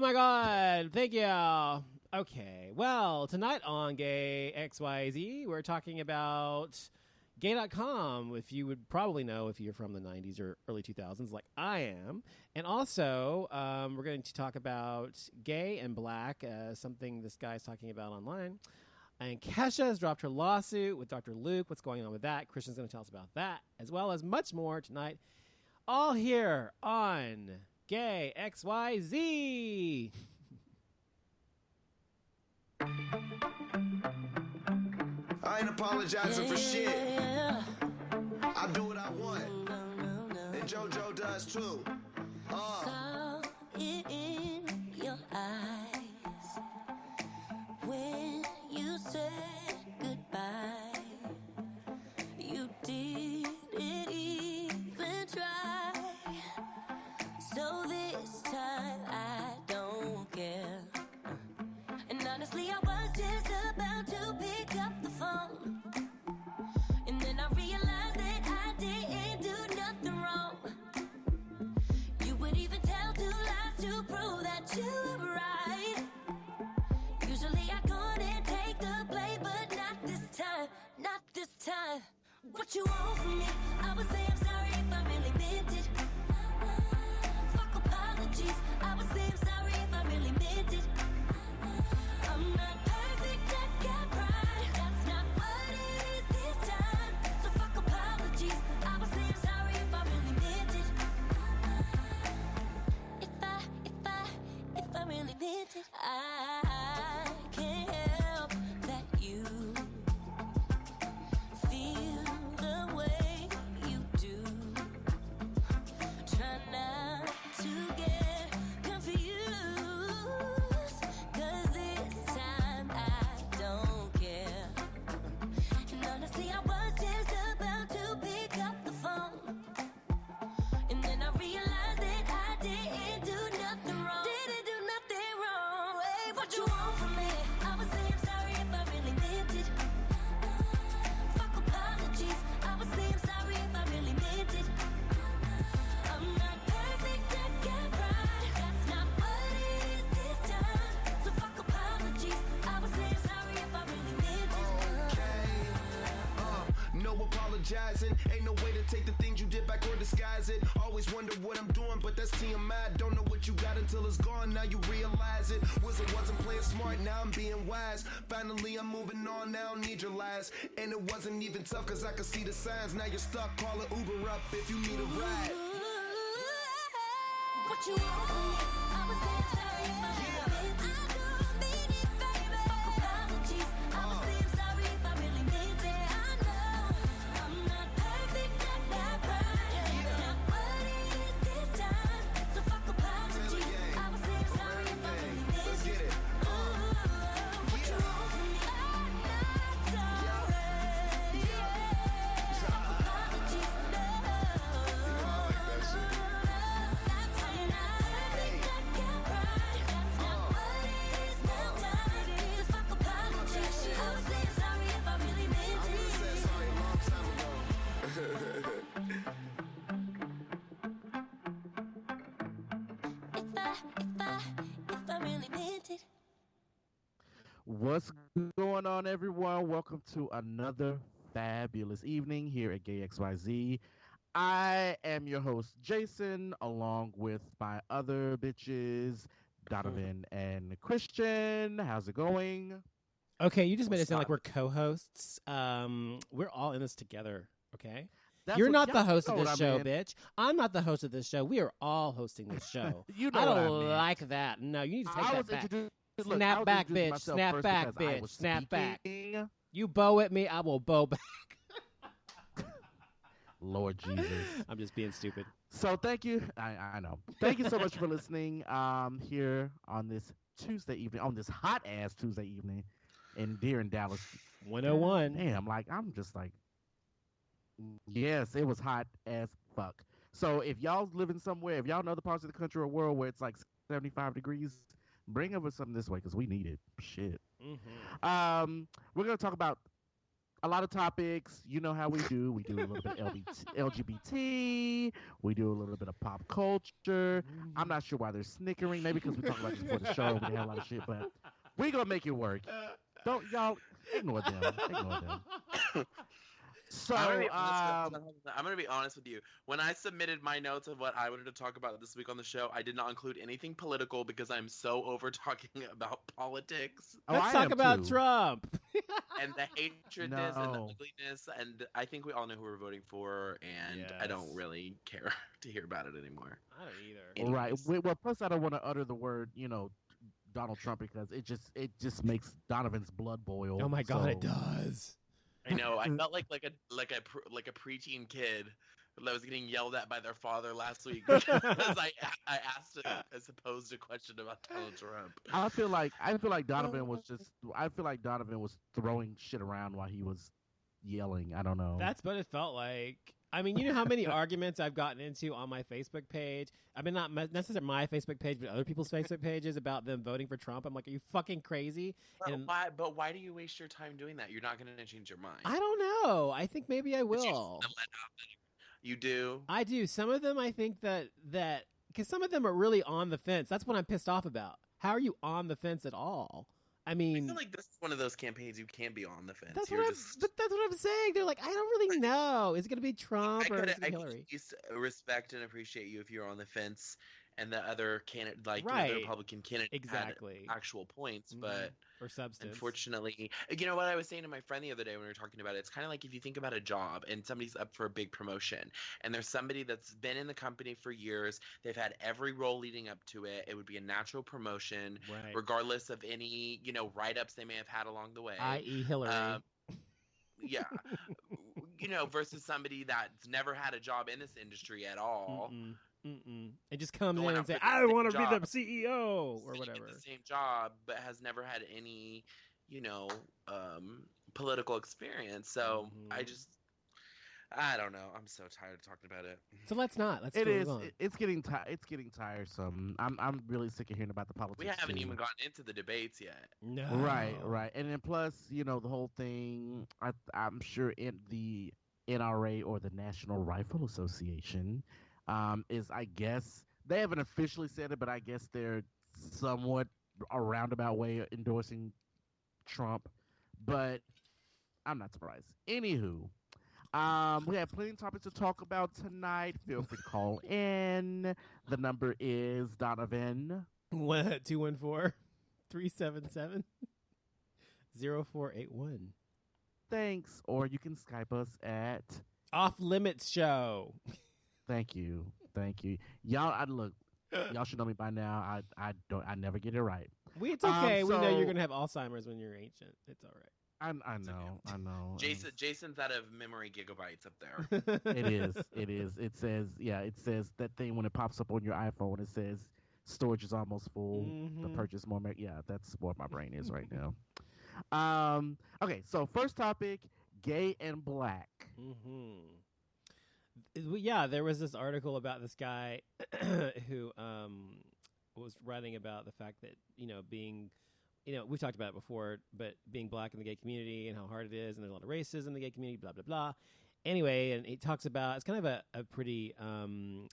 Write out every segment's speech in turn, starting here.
my God. Thank you. Okay. Well, tonight on GAYXYZ, we're talking about gay.com, if you would probably know if you're from the 90s or early 2000s like I am. And also, we're going to talk about gay and black, something this guy's talking about online. And Kesha has dropped her lawsuit with Dr. Luke. What's going on with that? Christian's going to tell us about that, as well as much more tonight. All here on GAYXYZ. I ain't apologizing for shit. I do what I want. And JoJo does too. Saw it in your eyes when you said goodbye. You didn't even try. So this time I don't care. And honestly, I was just about to pick up the phone. And then I realized that I didn't do nothing wrong. You would even tell two lies to prove that you were right. Usually I go and take the blame, but not this time, not this time. What you want from me? I would say I'm sorry if I really meant it. Fuck apologies. I would say I'm sorry if I really meant it. I'm not perfect, I got pride. That's not what it is this time. So fuck apologies. I would say I'm sorry if I really meant it. If I really meant it. I can't help that you feel the way you do. Try not to get confused, 'cause this time I don't care. And honestly, I was just about to pick up the phone. And then I realized that I didn't do nothing wrong. Didn't do nothing wrong. Hey, what you want from me? I would say I'm sorry if I really meant it. Fuck apologies. I would say I'm sorry if I really meant it. I'm not perfect, I got pride. That's not what it is this time. So fuck apologies. I would say I'm sorry if I really meant it. No apologizing. Ain't no way to take the things you did back or disguise it. Always wonder what I'm doing, but that's TMI. Don't know what you got until it's gone. Now you realize it. Wizard wasn't playing smart, now I'm being wise. Finally I'm moving on, now I don't need your lies. And it wasn't even tough, 'cause I could see the signs. Now you're stuck, call an Uber up if you need a ride. What you want from me? I would say I'm sorry if I really meant it. I don't mean it, baby. Fuck apologies. I would say I'm sorry if I really meant it. I know I'm not perfect, I got pride. That's not what it is this time. So fuck apologies. I would say I'm sorry if I really meant Let's it. get it. What you want from me? I'm not sorry. Fuck apologies. No. That's I'm not perfect, I got pride. That's not what it is this time. Just fuck apologies. I would say I'm sorry if I really meant it. Said sorry a long time ago. If I really meant it. What's going on, everyone? Welcome to another fabulous evening here at GAYXYZ. I am your host, Jason, along with my other bitches, Donovan and Christian. How's it going? Okay, you just made it What's sound like up? we're co-hosts. We're all in this together, okay? That's You're what- not the y'all host of know this what I show, meant. bitch. I'm not the host of this show. We are all hosting this show. You know I what I don't meant. like that. No, you need to take I that was back. introduced. Look, I Snap was back, introducing bitch. myself Snap first back, because I bitch. was Snap back. speaking. You bow at me, I will bow back. Lord Jesus. I'm just being stupid. So thank you. I know. Thank you so much for listening here on this Tuesday evening, on this hot ass Tuesday evening in dear in Dallas. 101. Damn, like I'm just like, yes, it was hot as fuck. So if y'all living somewhere, if y'all know the parts of the country or world where it's like 75 degrees, bring over something this way because we need it. Shit. Mm-hmm. We're gonna talk about a lot of topics. You know how we do. We do a little bit LGBT. We do a little bit of pop culture. I'm not sure why they're snickering. Maybe because we talked about this before the show. We had a lot of shit, but we gonna make it work. Don't y'all ignore them. Ignore them. So I'm gonna be honest with you. When I submitted my notes of what I wanted to talk about this week on the show, I did not include anything political because I'm so over talking about politics Let's talk about Trump. and the hatredness and the ugliness. And I think we all know who we're voting for, and I don't really care to hear about it anymore. I don't either. Anyways. Right. Well, plus I don't want to utter the word, Donald Trump, because it just makes Donovan's blood boil. Oh my God, it does. I know. I felt like a preteen kid that was getting yelled at by their father last week because I asked a supposed question about Donald Trump. I feel like Donovan was throwing shit around while he was yelling. I don't know. That's what it felt like. I mean, you know how many arguments I've gotten into on my Facebook page? I mean, not necessarily my Facebook page, but other people's Facebook pages about them voting for Trump. I'm like, are you fucking crazy? But why do you waste your time doing that? You're not going to change your mind. I don't know. I think maybe I will. You do? I do. Some of them I think that because some of them are really on the fence. That's what I'm pissed off about. How are you on the fence at all? I mean, I feel like this is one of those campaigns you can't be on the fence. But that's what I'm saying. They're like, I don't really know. Is it going to be Trump or is it Hillary? I could at least respect and appreciate you if you're on the fence and the other candidate, like right. the Republican candidate, exactly, had actual points, but or substance. Unfortunately, you know what I was saying to my friend the other day when we were talking about it. It's kind of like if you think about a job and somebody's up for a big promotion, and there's somebody that's been in the company for years. They've had every role leading up to it. It would be a natural promotion, right. regardless of any write-ups they may have had along the way, i.e., Hillary. Yeah, versus somebody that's never had a job in this industry at all. It just comes in and say, I want to be the CEO or whatever. The same job, but has never had any, political experience. So I don't know. I'm so tired of talking about it. So let's not. Let's. It's getting tiresome. I'm really sick of hearing about the politics. We haven't even gotten into the debates yet. No. Right. And then plus, the whole thing. I'm sure in the NRA or the National Rifle Association. Is I guess they haven't officially said it, but I guess they're somewhat a roundabout way endorsing Trump. But I'm not surprised. Anywho, we have plenty of topics to talk about tonight. Feel free to call in. The number is Donovan. 214-377-0481. Thanks. Or you can Skype us at Off Limits Show. Thank you. Y'all should know me by now. I never get it right. It's okay. We know you're gonna have Alzheimer's when you're ancient. It's all right. I know. Jason's out of memory gigabytes up there. It is. It says that thing when it pops up on your iPhone. It says storage is almost full. The purchase more. Yeah, that's what my brain is right now. Okay, so first topic: gay and black. Yeah, there was this article about this guy who was writing about the fact that being we've talked about it before, but being black in the gay community and how hard it is, and there's a lot of racism in the gay community, blah blah blah. Anyway, and he talks about, it's kind of a pretty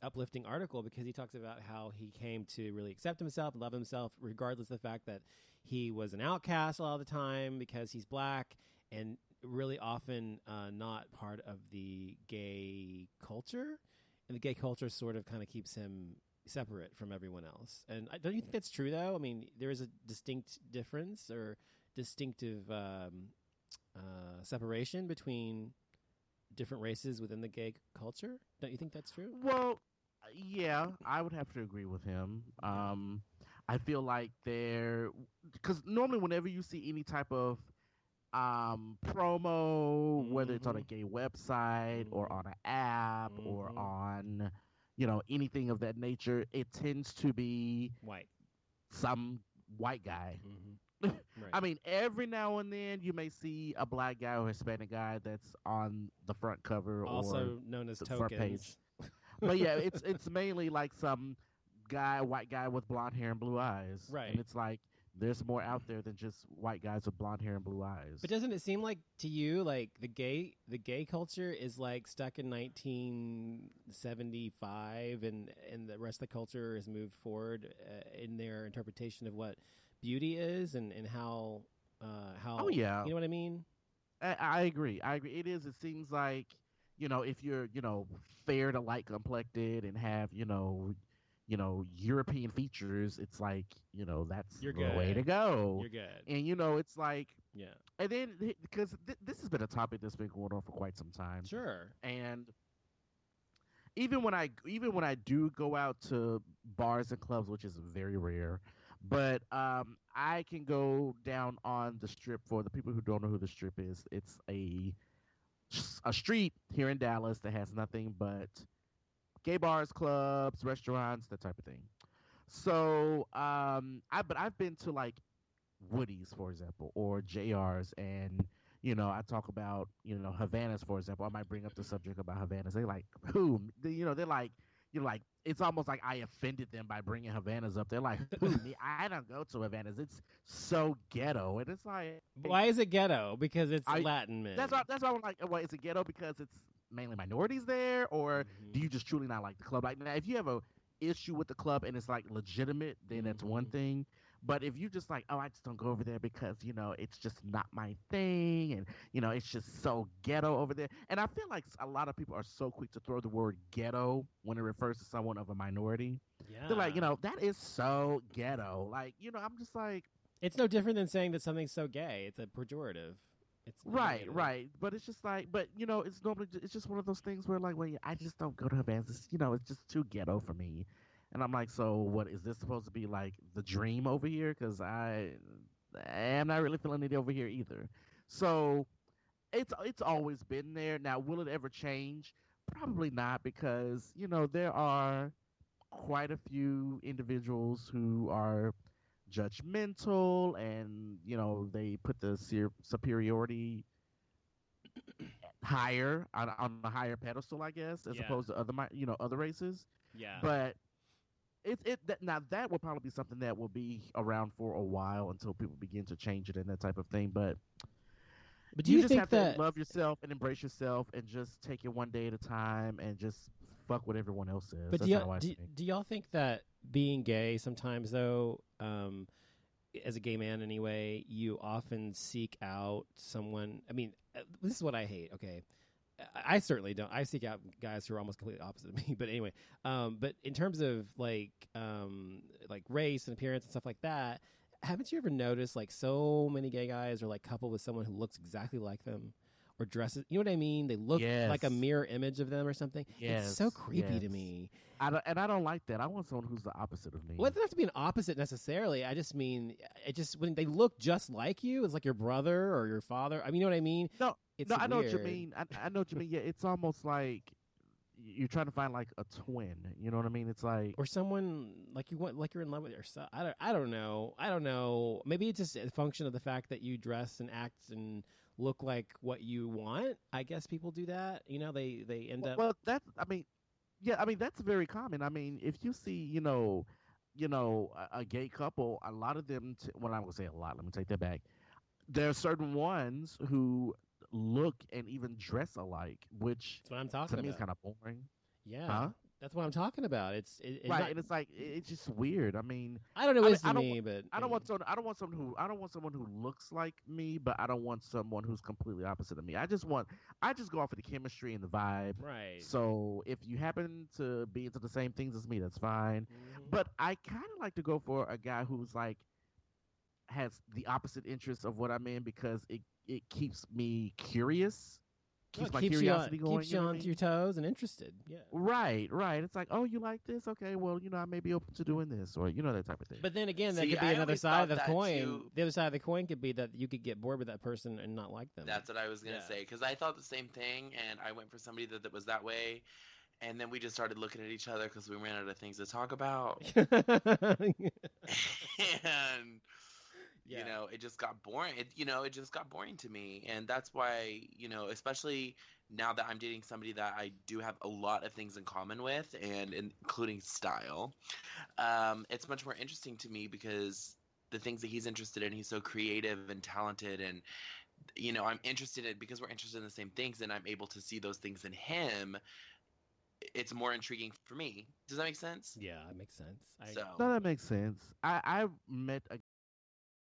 uplifting article because he talks about how he came to really accept himself and love himself regardless of the fact that he was an outcast a lot of the time because he's black and really often not part of the gay culture, and the gay culture sort of kind of keeps him separate from everyone else. And don't you think that's true, though? I mean, there is a distinct difference or distinctive separation between different races within the gay culture. Don't you think that's true? Well, yeah, I would have to agree with him. I feel like because normally whenever you see any type of promo, whether it's on a gay website or on an app or on anything of that nature, it tends to be white, some white guy. Right. I mean, every now and then you may see a black guy or Hispanic guy that's on the front cover, also or known as the tokens. front page. But yeah, it's mainly like some white guy with blonde hair and blue eyes, right? And it's like, there's more out there than just white guys with blonde hair and blue eyes. But doesn't it seem like to you like the gay culture is like stuck in 1975, and the rest of the culture has moved forward in their interpretation of what beauty is and how Oh yeah, you know what I mean? I agree. I agree. It is. It seems like, if you're, fair to light complected and have, European features, it's like, that's You're the way to good. go. You're good. And it's like, Yeah. and then because this has been a topic that's been going on for quite some time. Sure. And even when I do go out to bars and clubs, which is very rare, but I can go down on the Strip. For the people who don't know who the Strip is, it's a street here in Dallas that has nothing but gay bars, clubs, restaurants, that type of thing. So I've been to like Woody's, for example, or JR's, and I talk about Havanas, for example. I might bring up the subject about Havanas. They like who? They're like like it's almost like I offended them by bringing Havanas up. They're like, who? Me? I don't go to Havanas. It's so ghetto, and it's like, Why is it ghetto? Because it's Latin men. That's why I'm like, well, is it ghetto because it's mainly minorities there, or do you just truly not like the club? Like, now, if you have a issue with the club and it's like legitimate, then that's one thing. But if you just like, oh, I just don't go over there because it's just not my thing, and it's just so ghetto over there. And I feel like a lot of people are so quick to throw the word ghetto when it refers to someone of a minority. Yeah. They're like, that is so ghetto. Like, I'm just like, it's no different than saying that something's so gay. It's a pejorative. It's right. negative. But it's just like, it's normally it's just one of those things where like, well, I just don't go to Havana's. It's just too ghetto for me. And I'm like, so what is this supposed to be like the dream over here? Because I am not really feeling it over here either. So it's always been there. Now, will it ever change? Probably not, because there are quite a few individuals who are judgmental, and they put the superiority higher on a higher pedestal, I guess, as opposed to other races. Yeah. But now that will probably be something that will be around for a while until people begin to change it and that type of thing. But do you just think have that to love yourself and embrace yourself and just take it one day at a time and just fuck what everyone else says? But That's do y'all think that being gay sometimes, though, as a gay man anyway, you often seek out someone? I mean, this is what I hate. Okay. I certainly don't. I seek out guys who are almost completely opposite of me. But anyway, but in terms of like race and appearance and stuff like that, haven't you ever noticed like so many gay guys are like coupled with someone who looks exactly like them or dresses? You know what I mean? They look like a mirror image of them or something. Yes, it's so creepy to me. I don't like that. I want someone who's the opposite of me. Well, it doesn't have to be an opposite necessarily. I just mean, when they look just like you, it's like your brother or your father. I mean, you know what I mean? No, I know what you weird. mean. I know what you mean. Yeah, it's almost like you're trying to find like a twin. You know what I mean? It's like, or someone like you're in love with yourself. I don't know. Maybe it's just a function of the fact that you dress and act and look like what you want. I guess people do that. They end up. Well, that's very common. I mean, if you see, a gay couple, a lot of them. Well, I would say a lot. Let me take that back. There are certain ones who look and even dress alike, which that's what I'm talking to me about. is kind of boring. Yeah, that's what I'm talking about. It's right, and it's like it's just weird. I mean, I don't know. It's I me, but I don't want someone who looks like me, but I don't want someone who's completely opposite of me. I just go off of the chemistry and the vibe. Right. So if you happen to be into the same things as me, that's fine. Mm-hmm. But I kind of like to go for a guy who's like has the opposite interests of what I'm in, because it keeps me curious. Keeps my curiosity going. Keeps you on your toes and interested. Yeah. Right. It's like, oh, you like this? Okay, well, I may be open to doing this, or that type of thing. But then again, that could be another side of the coin. The other side of the coin could be that you could get bored with that person and not like them. That's what I was gonna say, because I thought the same thing, and I went for somebody that was that way, and then we just started looking at each other because we ran out of things to talk about, and it just got boring. It just got boring to me. And that's why, especially now that I'm dating somebody that I do have a lot of things in common with, and including style, it's much more interesting to me because the things that he's interested in. He's so creative and talented, and I'm interested in, because we're interested in the same things, and I'm able to see those things in him. It's more intriguing for me. Does that make sense? Yeah, it makes sense. So No, that makes sense. I met a